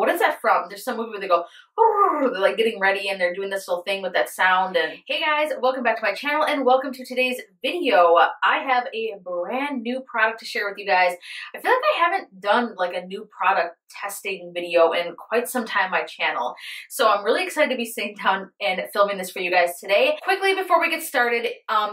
what is that from? There's some movie where they go, they're like getting ready and they're doing this little thing with that sound. And hey guys, welcome back to my channel and welcome to today's video. I have a brand new product to share with you guys. I feel like I haven't done like a new product testing video in quite some time on my channel. So I'm really excited to be sitting down and filming this for you guys today. Quickly before we get started,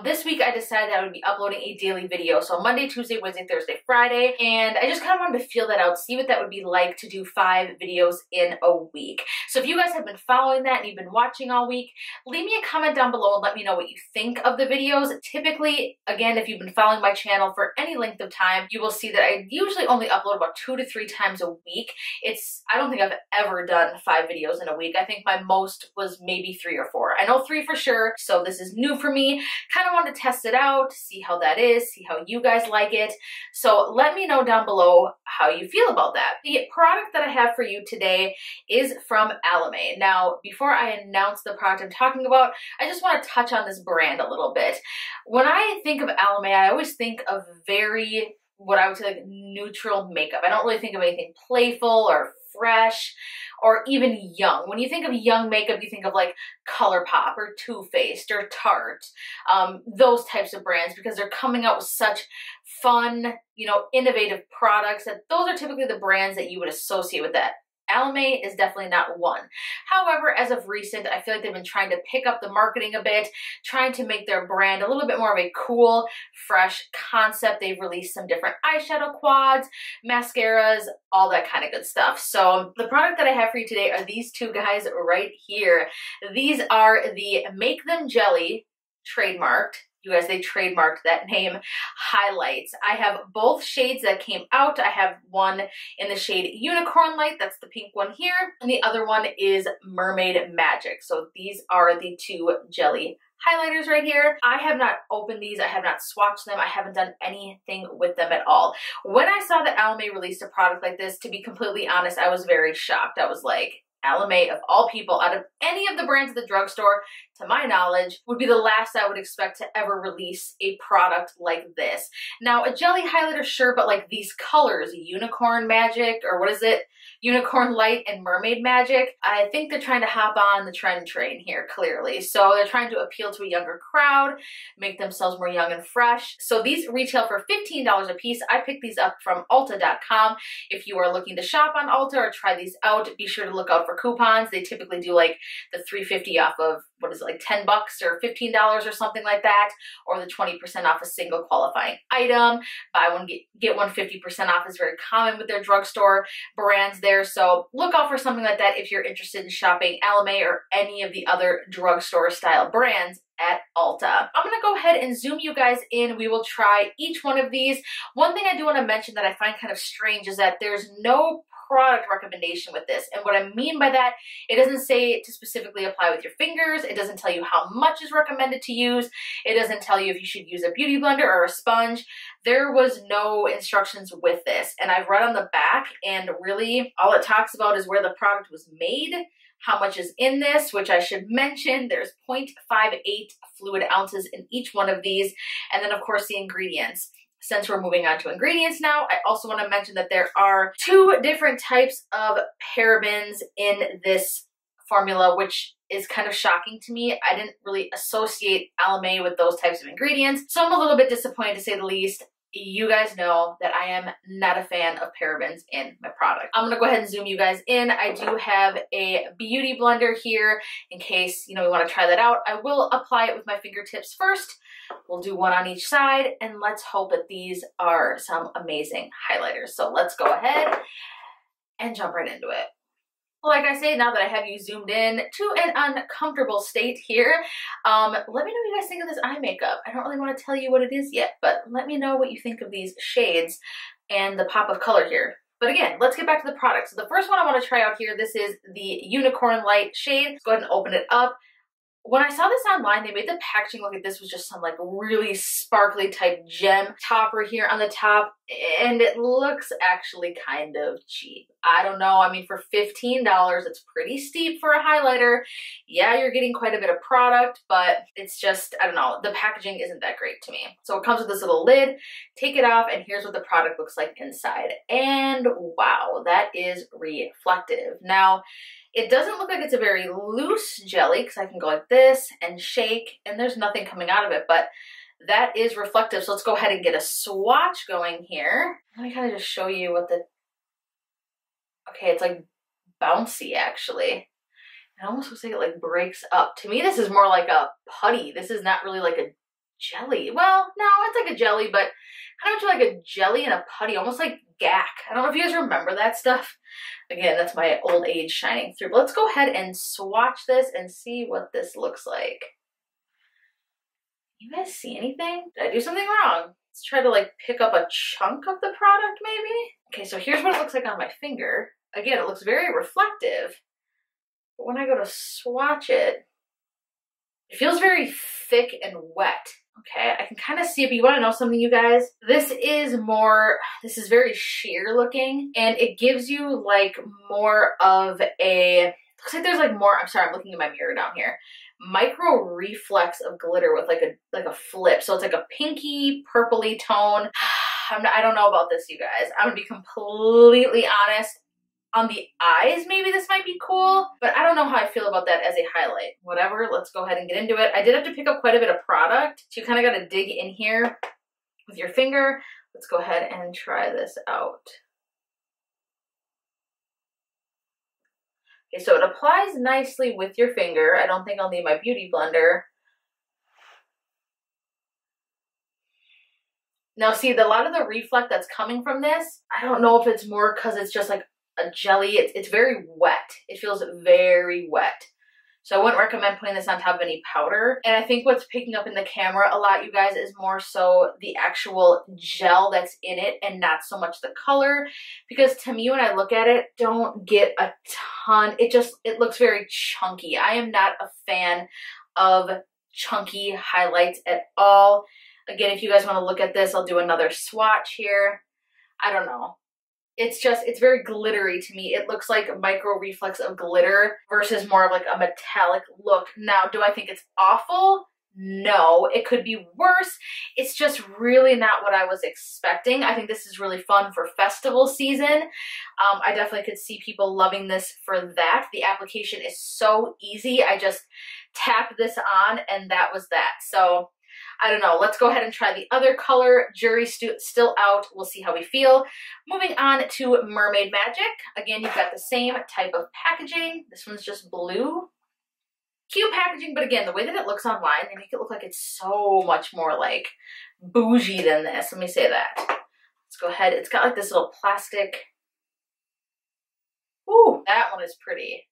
this week I decided that I would be uploading a daily video. So Monday, Tuesday, Wednesday, Thursday, Friday. And I just kind of wanted to feel that out, see what that would be like to do 5 videos in a week. So if you guys have been following that and you've been watching all week, leave me a comment down below and let me know what you think of the videos. Typically, again, if you've been following my channel for any length of time, you will see that I usually only upload about 2 to 3 times a week. I don't think I've ever done 5 videos in a week. I think my most was maybe 3 or 4. I know 3 for sure, so this is new for me. Kind of wanted to test it out, see how that is, see how you guys like it. So let me know down below how you feel about that. The product that I have for you today is from Almay. Now, before I announce the product I'm talking about, I just want to touch on this brand a little bit. When I think of Almay, I always think of very, what I would say, like neutral makeup. I don't really think of anything playful or fresh or even young. When you think of young makeup, you think of like ColourPop or Too Faced or Tarte, those types of brands, because they're coming out with such fun, innovative products that those are typically the brands that you would associate with that. Almay is definitely not one. However, as of recent, I feel like they've been trying to pick up the marketing a bit, trying to make their brand a little bit more of a cool, fresh concept. They've released some different eyeshadow quads, mascaras, all that kind of good stuff. So the product that I have for you today are these two guys right here. These are the Make Them Jelly trademarked. You guys, they trademarked that name, highlights. I have both shades that came out. I have one in the shade Unicorn Light, that's the pink one here, and the other one is Mermaid Magic. So these are the 2 jelly highlighters right here. I have not opened these. I have not swatched them. I haven't done anything with them at all. When I saw that Almay released a product like this, to be completely honest, I was very shocked. I was like, Almay, of all people, out of any of the brands at the drugstore, to my knowledge, would be the last I would expect to ever release a product like this. Now, a jelly highlighter, sure, but like these colors, Unicorn Magic, or what is it? Unicorn Light and Mermaid Magic, I think they're trying to hop on the trend train here, clearly. So they're trying to appeal to a younger crowd, make themselves more young and fresh. So these retail for $15 a piece. I picked these up from Ulta.com. If you are looking to shop on Ulta or try these out, be sure to look out for coupons. They typically do like the $3.50 off of, what is it, like $10 or $15 or something like that, or the 20% off a single qualifying item. Buy one, get one 50% off is very common with their drugstore brands there. So look out for something like that if you're interested in shopping Almay or any of the other drugstore style brands at Ulta. I'm gonna go ahead and zoom you guys in. We will try each one of these. One thing I do want to mention that I find kind of strange is that there's no product recommendation with this. And what I mean by that, it doesn't say to specifically apply with your fingers. It doesn't tell you how much is recommended to use. It doesn't tell you if you should use a beauty blender or a sponge. There was no instructions with this. And I've read on the back, and really all it talks about is where the product was made, how much is in this, which I should mention, there's 0.58 fluid ounces in each one of these. And then of course the ingredients. Since we're moving on to ingredients now, I also want to mention that there are 2 different types of parabens in this formula, which is kind of shocking to me. I didn't really associate Almay with those types of ingredients, so I'm a little bit disappointed to say the least. You guys know that I am not a fan of parabens in my product. I'm gonna go ahead and zoom you guys in. I do have a beauty blender here in case, we wanna try that out. I will apply it with my fingertips first. We'll do one on each side, and let's hope that these are some amazing highlighters. So let's go ahead and jump right into it. Like I say, now that I have you zoomed in to an uncomfortable state here, let me know what you guys think of this eye makeup. I don't really want to tell you what it is yet, but let me know what you think of these shades and the pop of color here. But again, let's get back to the product. So the first one I want to try out here, this is the Unicorn Light shade. Let's go ahead and open it up. When I saw this online, they made the packaging look like this was just some like really sparkly type gem topper here on the top, and it looks actually kind of cheap. I don't know. I mean, for $15, it's pretty steep for a highlighter. Yeah, you're getting quite a bit of product, but it's just, I don't know, the packaging isn't that great to me. So it comes with this little lid. Take it off, and here's what the product looks like inside. And wow, that is reflective. Now, it doesn't look like it's a very loose jelly because I can go like this and shake and there's nothing coming out of it, but that is reflective. So let's go ahead and get a swatch going here. Let me kind of just show you what the, okay, it's like bouncy actually. It almost looks like it like breaks up. To me, this is more like a putty. This is not really like a jelly. Well, no, it's like a jelly, but kind of like a jelly and a putty, almost like gack. I don't know if you guys remember that stuff. Again, that's my old age shining through. But let's go ahead and swatch this and see what this looks like. You guys see anything? Did I do something wrong? Let's try to like pick up a chunk of the product maybe. Okay, so here's what it looks like on my finger. Again, it looks very reflective. But when I go to swatch it, it feels very thick and wet. Okay, I can kind of see it, but you want to know something, you guys? This is very sheer looking, and it gives you like more of a, looks like there's like more, I'm sorry, I'm looking at my mirror down here. Micro reflex of glitter with like a flip. So it's like a pinky, purpley tone. I don't know about this, you guys. I'm gonna be completely honest. On the eyes, maybe this might be cool, but I don't know how I feel about that as a highlight. Whatever, let's go ahead and get into it. I did have to pick up quite a bit of product, so you kind of got to dig in here with your finger. Let's go ahead and try this out. Okay, so it applies nicely with your finger. I don't think I'll need my beauty blender. Now see, a lot of the reflect that's coming from this, I don't know if it's more because it's just like a jelly. It's very wet. It feels very wet. So I wouldn't recommend putting this on top of any powder. And I think what's picking up in the camera a lot, you guys, is more so the actual gel that's in it and not so much the color. Because to me, when I look at it, don't get a ton. It looks very chunky. I am not a fan of chunky highlights at all. Again, if you guys want to look at this, I'll do another swatch here. I don't know. It's very glittery to me. It looks like micro reflex of glitter versus more of like a metallic look. Now, do I think it's awful? No, it could be worse. It's just really not what I was expecting. I think this is really fun for festival season. I definitely could see people loving this for that. The application is so easy. I just tap this on and that was that. So I don't know. Let's go ahead and try the other color. Jury's still out. We'll see how we feel. Moving on to Mermaid Magic. Again, you've got the same type of packaging. This one's just blue. Cute packaging, but again, the way that it looks online, they make it look like it's so much more like bougie than this. Let me say that. Let's go ahead. It's got like this little plastic. Ooh, that one is pretty.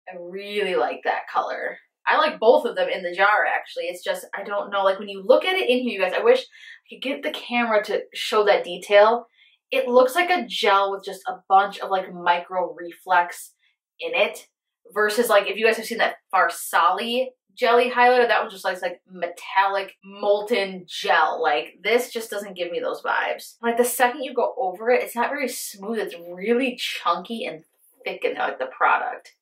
I really like that color. I like both of them in the jar, actually. It's just, I don't know, like when you look at it in here, you guys, I wish I could get the camera to show that detail. It looks like a gel with just a bunch of like micro reflex in it versus like, if you guys have seen that Farsali jelly highlighter, that one just looks like metallic molten gel. Like this just doesn't give me those vibes. Like the second you go over it, it's not very smooth. It's really chunky and thick in like the product.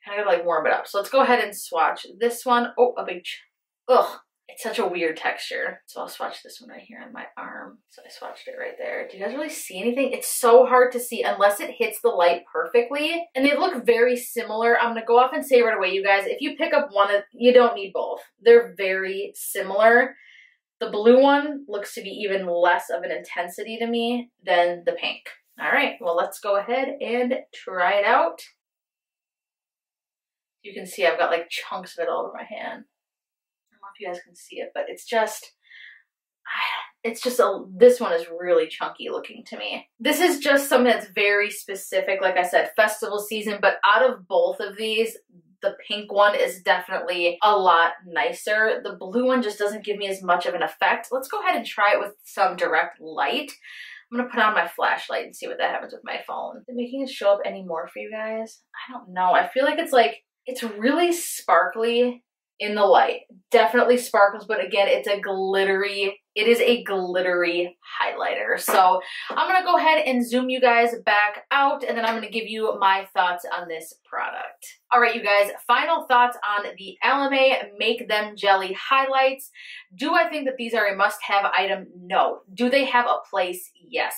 I gotta like warm it up. So let's go ahead and swatch this one. Oh, ugh, it's such a weird texture. So I'll swatch this one right here on my arm. So I swatched it right there. Do you guys really see anything? It's so hard to see unless it hits the light perfectly. And they look very similar. I'm gonna go off and say right away, you guys, if you pick up one, you don't need both. They're very similar. The blue one looks to be even less of an intensity to me than the pink. All right, well, let's go ahead and try it out. You can see I've got like chunks of it all over my hand. I don't know if you guys can see it, but it's just this one is really chunky looking to me. This is just something that's very specific, like I said, festival season, but out of both of these, the pink one is definitely a lot nicer. The blue one just doesn't give me as much of an effect. Let's go ahead and try it with some direct light. I'm gonna put on my flashlight and see what that happens with my phone. Is it making it show up any more for you guys? I don't know. I feel like it's really sparkly in the light. Definitely sparkles, but again, it is a glittery highlighter. So I'm gonna go ahead and zoom you guys back out, and then I'm gonna give you my thoughts on this product. All right, you guys, final thoughts on the Almay Make Them Jelly highlights. Do I think that these are a must-have item? No. Do they have a place? Yes.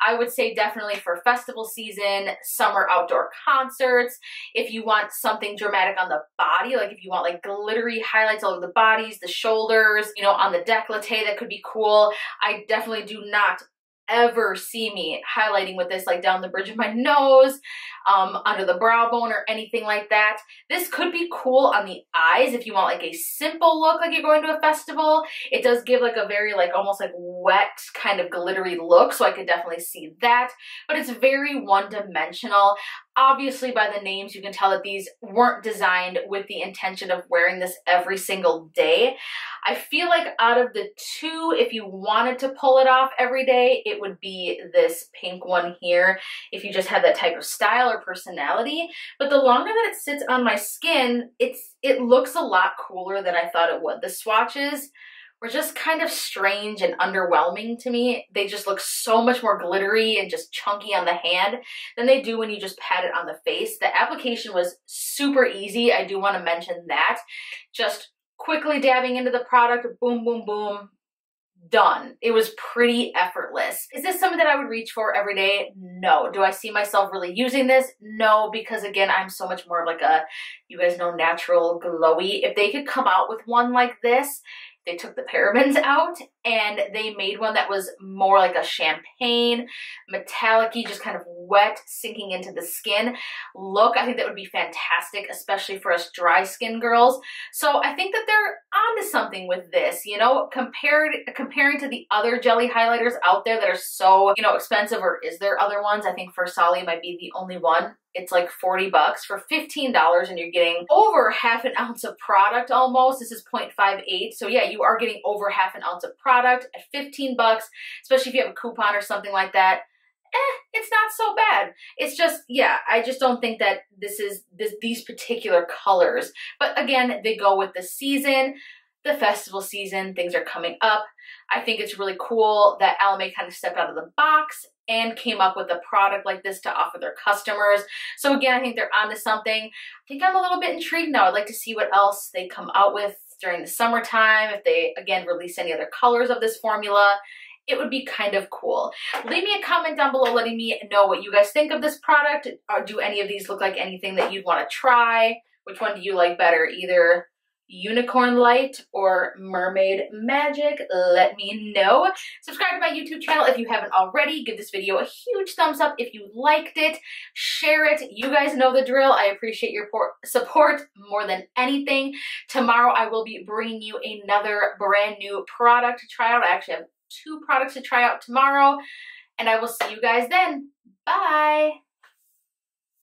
I would say definitely for festival season, summer outdoor concerts, if you want something dramatic on the body, like if you want like glittery highlights all over the bodies, the shoulders, you know, on the décolleté, that could be cool. I definitely do not ever see me highlighting with this like down the bridge of my nose, under the brow bone or anything like that. This could be cool on the eyes if you want like a simple look like you're going to a festival. It does give like a very like almost like wet kind of glittery look, so I could definitely see that, but it's very one-dimensional. Obviously by the names you can tell that these weren't designed with the intention of wearing this every single day. I feel like out of the two, if you wanted to pull it off every day, it would be this pink one here if you just have that type of style or personality. But the longer that it sits on my skin, it looks a lot cooler than I thought it would. The swatches were just kind of strange and underwhelming to me. They just look so much more glittery and just chunky on the hand than they do when you just pat it on the face. The application was super easy. I do want to mention that. Just quickly dabbing into the product, boom, boom, boom, done. It was pretty effortless. Is this something that I would reach for every day? No. Do I see myself really using this? No, because again, I'm so much more of like a, you guys know, natural glowy. If they could come out with one like this, they took the parabens out and they made one that was more like a champagne, metallic-y, just kind of wet, sinking into the skin look. I think that would be fantastic, especially for us dry skin girls. So I think that they're onto something with this, you know, comparing to the other jelly highlighters out there that are so, you know, expensive, or is there other ones? I think Versali might be the only one. It's like 40 bucks for $15 and you're getting over half an ounce of product almost. This is 0.58. So yeah, you are getting over half an ounce of product at 15 bucks, especially if you have a coupon or something like that. It's not so bad. It's just, yeah, I just don't think that these particular colors. But again, they go with the season, the festival season, things are coming up. I think it's really cool that Almay kind of stepped out of the box and came up with a product like this to offer their customers. So again, I think they're onto something. I think I'm a little bit intrigued now. I'd like to see what else they come out with during the summertime. If they, again, release any other colors of this formula, it would be kind of cool. Leave me a comment down below letting me know what you guys think of this product. Or do any of these look like anything that you'd want to try? Which one do you like better? Either Unicorn Light or Mermaid Magic? Let me know. Subscribe to my YouTube channel if you haven't already. Give this video a huge thumbs up if you liked it. Share it. You guys know the drill. I appreciate your support more than anything. Tomorrow I will be bringing you another brand new product to try out. I actually have 2 products to try out tomorrow, and I will see you guys then. Bye.